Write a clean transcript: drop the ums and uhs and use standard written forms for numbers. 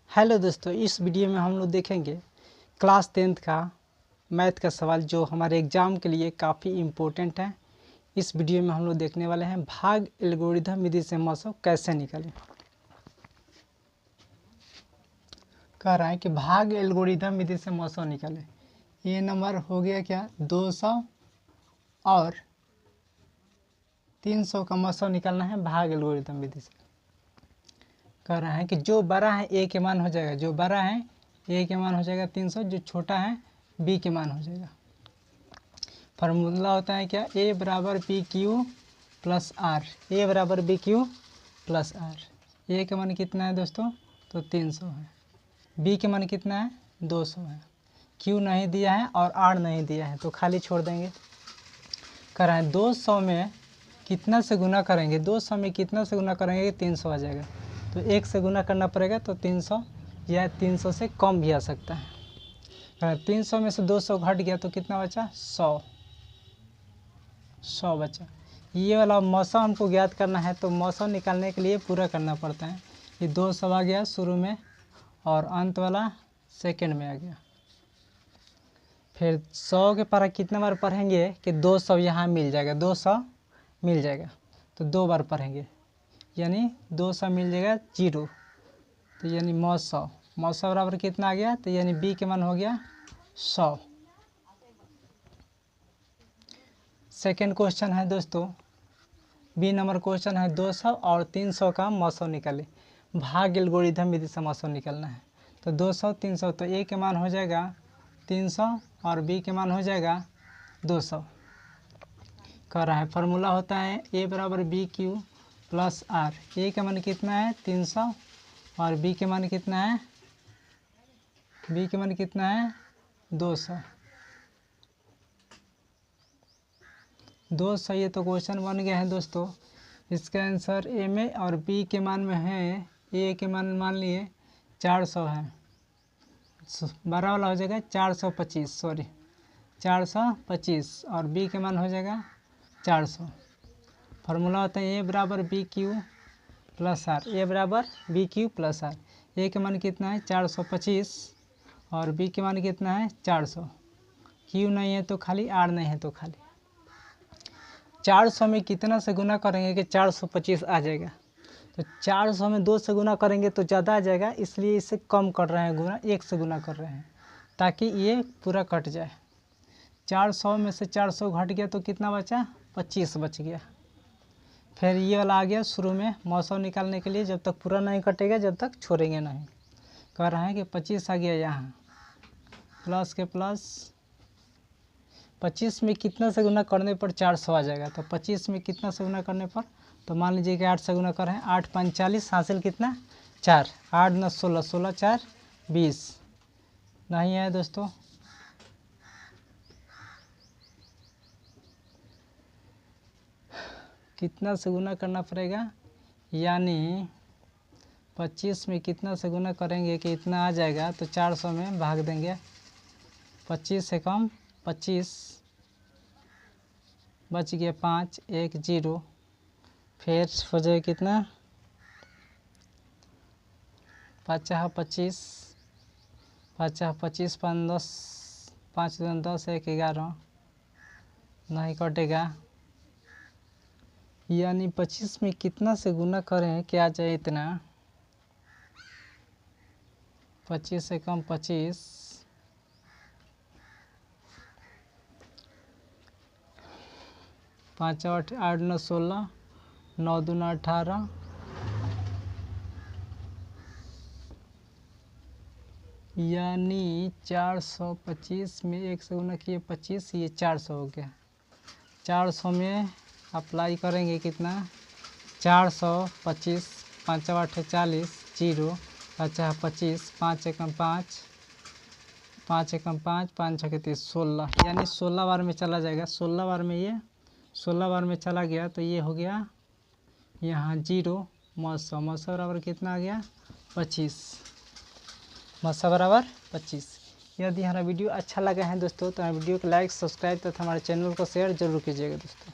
Hello दोस्तों, इस video में हम लोग देखेंगे क्लास 10th का मैथ का सवाल जो हमारे एग्ज़ाम के लिए काफ़ी इम्पोर्टेंट है। इस वीडियो में हम लोग देखने वाले हैं भाग एल्गोरिथम विधि से मौसम कैसे निकालें। कह रहा है कि भाग एल्गोरिथम विधि से मौसम निकालें। ये नंबर हो गया क्या 200 और 300 का मौसम निकालना है भाग एल्गोरिथम विधि से। कह रहा है कि जो बड़ा है ए के मान हो जाएगा, जो बड़ा है ए के मान हो जाएगा 300, जो छोटा है बी के मान हो जाएगा। फार्मूला होता है क्या, ए बराबर पी क्यू प्लस आर, ए बराबर बी क्यू प्लस आर। ए के मान कितना है दोस्तों, तो 300 है। बी के मान कितना है, 200 है। क्यू नहीं दिया है और आर नहीं दिया है तो खाली छोड़ देंगे। कह रहा है 200 में कितना से गुना करेंगे, 200 में कितना से गुना करेंगे 300 आ जाएगा, तो 1 से गुना करना पड़ेगा तो 300 या 300 से कम भी आ सकता है। 300 में से 200 घट गया तो कितना बचा, 100 बचा। ये वाला मौसम हमको ज्ञात करना है तो मौसम निकालने के लिए पूरा करना पड़ता है। ये 200 आ गया शुरू में और अंत वाला सेकंड में आ गया। फिर 100 के पारा कितना बार पढ़ेंगे कि 200 यहाँ मिल जाएगा, 200 मिल जाएगा तो 2 बार पढ़ेंगे, यानी 200 मिल जाएगा 0, तो यानी मौसम बराबर कितना आ गया, तो यानी बी के मान हो गया 100। सेकेंड क्वेश्चन है दोस्तों, बी नंबर क्वेश्चन है 200 और 300 का मौसम निकाले। भाग एल्गोरिथम विधि से मौसम निकालना है। तो 200 300, तो ए के मान हो जाएगा 300 और बी के मान हो जाएगा 200। कह रहा है फार्मूला होता है ए बराबर बी क्यू प्लस आर। ए का मान कितना है 300 और बी के मान कितना है, 200। 200 ये तो क्वेश्चन बन गया है दोस्तों। इसका आंसर ए में और बी के मान में है, ए के मान लिए 400 है, बड़ा वाला हो जाएगा 425, 425 और बी के मान हो जाएगा 400। फार्मूला होता है ए बराबर बी क्यू प्लस आर, ए बराबर बी क्यू प्लस आर। ए के मान कितना है 425 और बी के मान कितना है 400। क्यू नहीं है तो खाली, आर नहीं है तो खाली। 400 में कितना से गुना करेंगे कि 425 आ जाएगा, तो 400 में 2 से गुना करेंगे तो ज़्यादा आ जाएगा, इसलिए इसे कम कर रहे हैं, गुना 1 से गुना कर रहे हैं ताकि ये पूरा कट जाए। 400 में से 400 घट गया तो कितना बचा, 25 बच गया। फिर ये वाला आ गया शुरू में मौसम निकालने के लिए, जब तक पूरा नहीं कटेगा जब तक छोड़ेंगे नहीं। कह रहा है कि 25 आ गया यहाँ, प्लस के प्लस 25 में कितना से गुना करने पर 400 आ जाएगा, तो 25 में कितना से गुना करने पर, तो मान लीजिए कि 8 से गुना कर रहे हैं, 8 5 40 हासिल कितना 4, 8 9 16, 16 4 20 नहीं है दोस्तों। कितना से गुना करना पड़ेगा, यानी 25 में कितना से गुना करेंगे कि इतना आ जाएगा, तो 400 में भाग देंगे, 25 से कम 25 बच गया 5 1 0, फिर हो जाए कितना 5 25 5 25 5 10 5 10 1 11 नहीं कटेगा, यानी 25 में कितना से गुना करें कि आ जाए इतना, 25 से कम 25, 5 8 8 9 16, 9 2 18, यानी 425 में 1 से गुना किए 25, ये 400 हो गया। 400 में अप्लाई करेंगे कितना, 425, 5 8 40 0, 5 25, 5 एकम 5, 5 एकम 5, 5 6 30, 16, यानी 16 बार में चला जाएगा। 16 बार में ये 16 बार में चला गया तो ये हो गया यहाँ 0। मौसम बराबर कितना आ गया 25, मौसम बराबर 25। यदि हमारा वीडियो अच्छा लगा है दोस्तों तो हमारे वीडियो को लाइक सब्सक्राइब तथा हमारे चैनल को शेयर जरूर कीजिएगा दोस्तों।